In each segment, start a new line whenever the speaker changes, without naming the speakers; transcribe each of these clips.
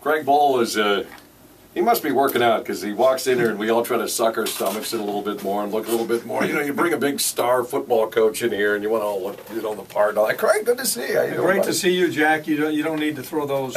Craig Bohl is, he must be working out because he walks in here and we all try to suck our stomachs in a little bit more and look a little bit more. You know, you bring a big star football coach in here and you want to all look, you know, the part. And all that. Craig, good to see you.
Great to see you, Jack. You don't need to throw those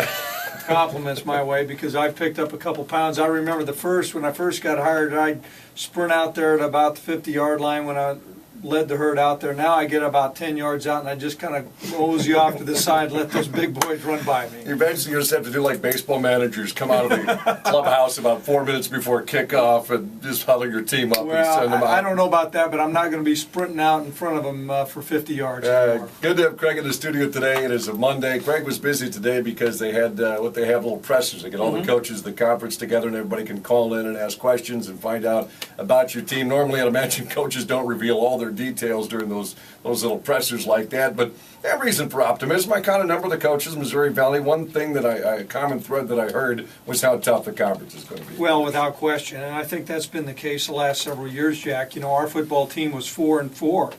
compliments my way because I've picked up a couple pounds. I remember when I first got hired, I'd sprint out there at about the 50-yard line when I led the herd out there. Now I get about 10 yards out and I just kind of mosey off to the side, let those big boys run by me.
You eventually just have to do like baseball managers, come out of the clubhouse about 4 minutes before kickoff and just huddle your team up and send them out.
I don't know about that, but I'm not going to be sprinting out in front of them for 50 yards anymore.
Good to have Craig in the studio today. It is a Monday. Craig was busy today because they had what they have, little pressers. They get all the coaches of the conference together and everybody can call in and ask questions and find out about your team. Normally, I'd imagine coaches don't reveal all their details during those little pressers like that, but they have reason for optimism. I kind of number the coaches in Missouri Valley. One thing that a common thread that I heard was how tough the conference is going to be.
Well, without question, and I think that's been the case the last several years, Jack. You know, our football team was 4-4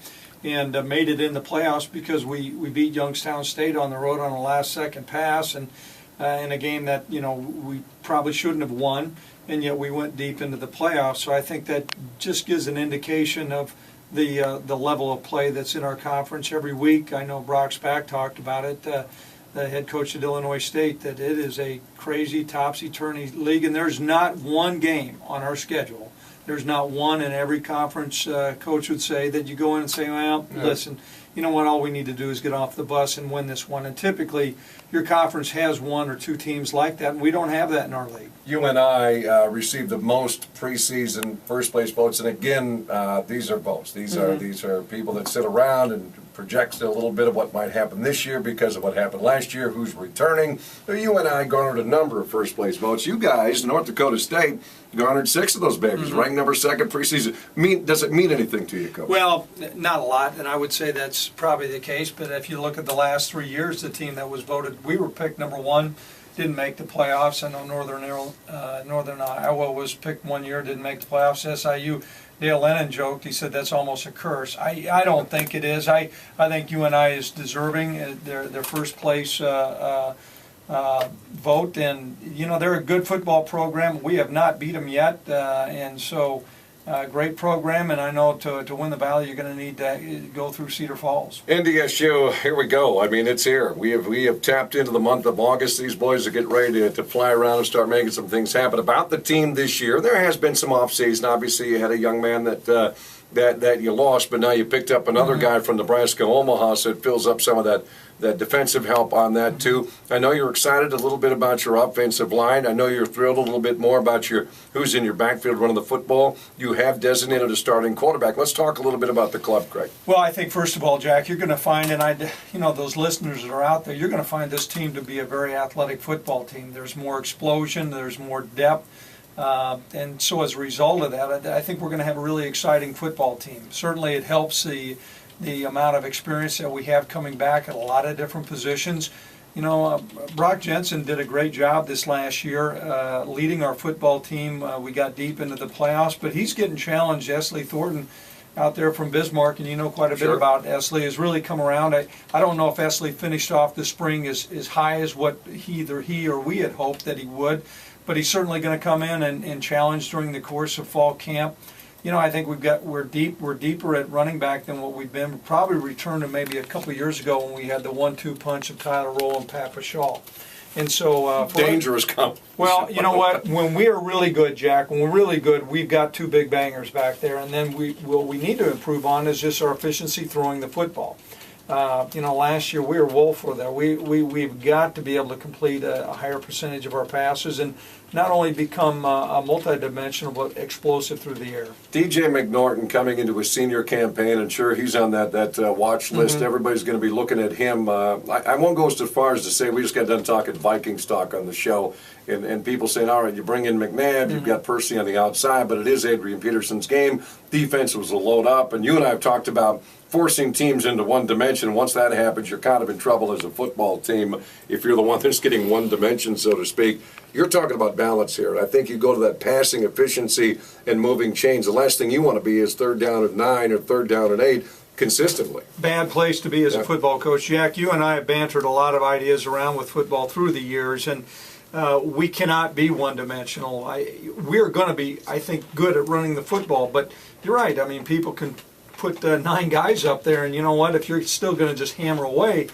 and made it in the playoffs because we beat Youngstown State on the road on a last-second pass and in a game that, you know, we probably shouldn't have won, and yet we went deep into the playoffs. So I think that just gives an indication of the level of play that's in our conference every week. I know Brock Spack talked about it, the head coach at Illinois State, that it is a crazy topsy-turvy league, and there's not one game on our schedule. There's not one, and every conference coach would say that you go in and say, well, listen, you know what, all we need to do is get off the bus and win this one. And typically, your conference has one or two teams like that, and we don't have that in our league.
You and I received the most preseason first-place votes, and again, these are votes. These are people that sit around and project a little bit of what might happen this year because of what happened last year, who's returning. You and I garnered a number of first-place votes. You guys, North Dakota State, garnered 6 of those babies, ranked number 2 preseason. Does it mean anything to you, Coach?
Well, not a lot, and I would say that's probably the case, but if you look at the last 3 years, the team that was voted, we were picked number 1, didn't make the playoffs. I know Northern Iowa was picked 1 year, didn't make the playoffs. SIU, Dale Lennon joked, he said that's almost a curse. I don't think it is. I think UNI is deserving their first place vote, and you know, they're a good football program. We have not beat them yet, and so great program, and I know to win the Valley you're going to need to go through Cedar Falls.
NDSU, here we go. I mean, it's here. We have tapped into the month of August. These boys are getting ready to fly around and start making some things happen. About the team this year, there has been some off-season. Obviously, you had a young man that you lost, but now you picked up another guy from Nebraska, Omaha, so it fills up some of that defensive help on that too. I know you're excited a little bit about your offensive line. I know you're thrilled a little bit more about who's in your backfield running the football. You have designated a starting quarterback. Let's talk a little bit about the club, Craig.
Well, I think first of all, Jack, you're going to find, and those listeners that are out there, you're going to find this team to be a very athletic football team. There's more explosion, there's more depth. And so as a result of that, I think we're going to have a really exciting football team. Certainly it helps the amount of experience that we have coming back at a lot of different positions. You know, Brock Jensen did a great job this last year leading our football team. We got deep into the playoffs, but he's getting challenged. Esley Thornton out there from Bismarck, and you know quite a bit about Esley, has really come around. I don't know if Esley finished off the spring as high as what either he or we had hoped that he would, but he's certainly going to come in and challenge during the course of fall camp. You know, I think we're deeper at running back than what we've been. We'll probably return to maybe a couple of years ago when we had the 1-2 punch of Tyler Roll and Pat Paschal. And so
dangerous comp.
Well, you know what? When we are really good, Jack, when we're really good, we've got 2 big bangers back there. And then what we need to improve on is just our efficiency throwing the football. You know, last year we were woeful there. We've got to be able to complete a higher percentage of our passes and not only become a multidimensional but explosive through the air.
DJ McNorton coming into his senior campaign, and sure, he's on that watch list. Everybody's going to be looking at him. I won't go as far as to say we just got done talking Viking stock on the show, and people saying, all right, you bring in McNabb, you've got Percy on the outside, but it is Adrian Peterson's game. Defense was a load up, and you and I have talked about forcing teams into one dimension. Once that happens, you're kind of in trouble as a football team if you're the one that's getting one dimension, so to speak. You're talking about balance here. I think you go to that passing efficiency and moving chains. The last thing you want to be is 3rd down and 9 or 3rd down and 8 consistently.
Bad place to be as a football coach. Jack, you and I have bantered a lot of ideas around with football through the years, and we cannot be one-dimensional. We're going to be, I think, good at running the football, but you're right. I mean, people can put 9 guys up there, and you know what? If you're still going to just hammer away,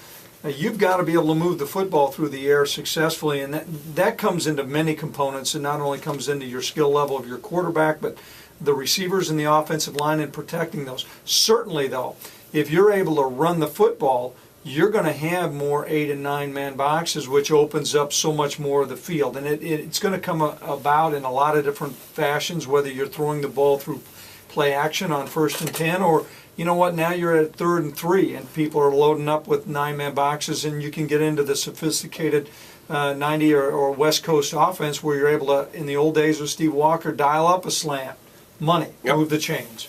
you've got to be able to move the football through the air successfully, and that comes into many components. It not only comes into your skill level of your quarterback, but the receivers and the offensive line and protecting those. Certainly, though, if you're able to run the football, you're going to have more 8- and 9-man boxes, which opens up so much more of the field. And it's going to come about in a lot of different fashions, whether you're throwing the ball through play action on 1st and 10, or you know what, now you're at 3rd and 3, and people are loading up with 9-man boxes, and you can get into the sophisticated 90 or West Coast offense where you're able to, in the old days with Steve Walker, dial up a slant, money, move the chains.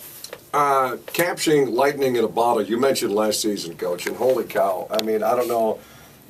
Capturing lightning in a bottle, you mentioned last season, Coach, and holy cow, I mean, I don't know,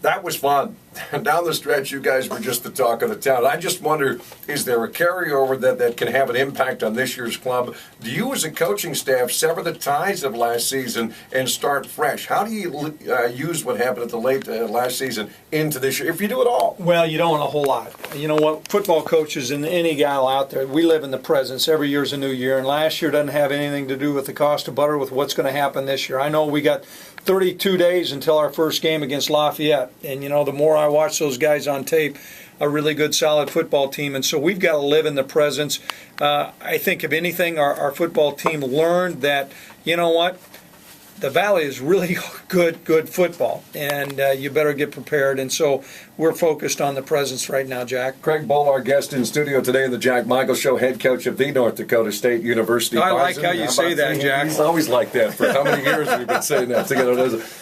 that was fun. Down the stretch, you guys were just the talk of the town. I just wonder, is there a carryover that can have an impact on this year's club? Do you as a coaching staff sever the ties of last season and start fresh? How do you use what happened at the late last season into this year, if you do it all?
Well, you don't want a whole lot. You know what, football coaches and any gal out there, we live in the presence. Every year's a new year, and last year doesn't have anything to do with the cost of butter with what's going to happen this year. I know we got 32 days until our first game against Lafayette, and you know, the more I watch those guys on tape, a really good, solid football team, and so we've got to live in the presence. I think, if anything, our football team learned that, you know what, the Valley is really good football, and you better get prepared. And so we're focused on the presence right now, Jack.
Craig Bohl, our guest in studio today in the Jack Michael Show, head coach of the North Dakota State University
I
Bison.
like how you say that, Jack.
He's always like that. For how many years we've been saying that together.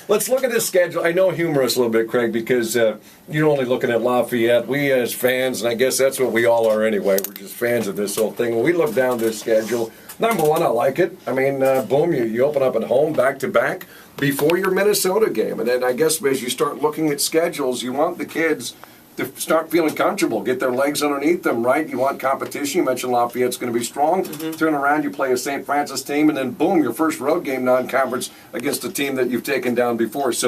Let's look at this schedule. I know humorous a little bit, Craig, because you're only looking at Lafayette. We as fans, and I guess that's what we all are anyway, we're just fans of this whole thing. When we look down this schedule, number one, I like it. I mean, boom, you open up at home back-to-back before your Minnesota game. And then I guess as you start looking at schedules, you want the kids to start feeling comfortable, get their legs underneath them, right? You want competition. You mentioned Lafayette's going to be strong. Turn around, you play a St. Francis team, and then boom, your first road game non-conference against a team that you've taken down before. So